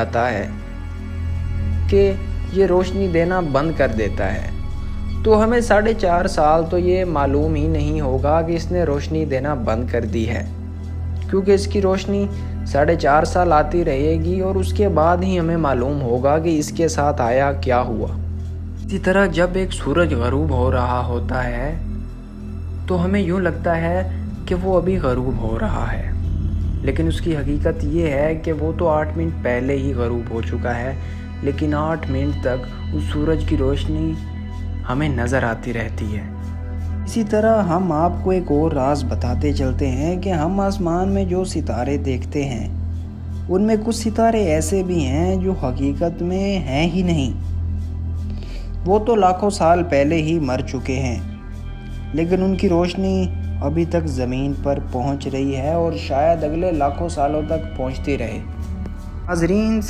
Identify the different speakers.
Speaker 1: جاتا ہے کہ یہ روشنی دینا بند کر دیتا ہے، تو ہمیں 4.5 سال تو یہ معلوم ہی نہیں ہوگا کہ اس نے روشنی دینا بند کر دی ہے، کیونکہ اس کی روشنی 4.5 سال آتی رہے گی اور اس کے بعد ہی ہمیں معلوم ہوگا کہ اس کے ساتھ آیا کیا ہوا۔ اسی طرح جب ایک سورج غروب ہو رہا ہوتا ہے تو ہمیں یوں لگتا ہے کہ وہ ابھی غروب ہو رہا ہے، لیکن اس کی حقیقت یہ ہے کہ وہ تو 8 منٹ پہلے ہی غروب ہو چکا ہے، لیکن 8 منٹ تک اس سورج کی روشنی ہمیں نظر آتی رہتی ہے۔
Speaker 2: اسی طرح ہم آپ کو ایک اور راز بتاتے چلتے ہیں کہ ہم آسمان میں جو ستارے دیکھتے ہیں ان میں کچھ ستارے ایسے بھی ہیں جو حقیقت میں ہیں ہی نہیں، وہ تو لاکھوں سال پہلے ہی مر چکے ہیں، لیکن ان کی روشنی ابھی تک زمین پر پہنچ رہی ہے اور شاید اگلے لاکھوں سالوں تک پہنچتی رہے۔ ناظرین،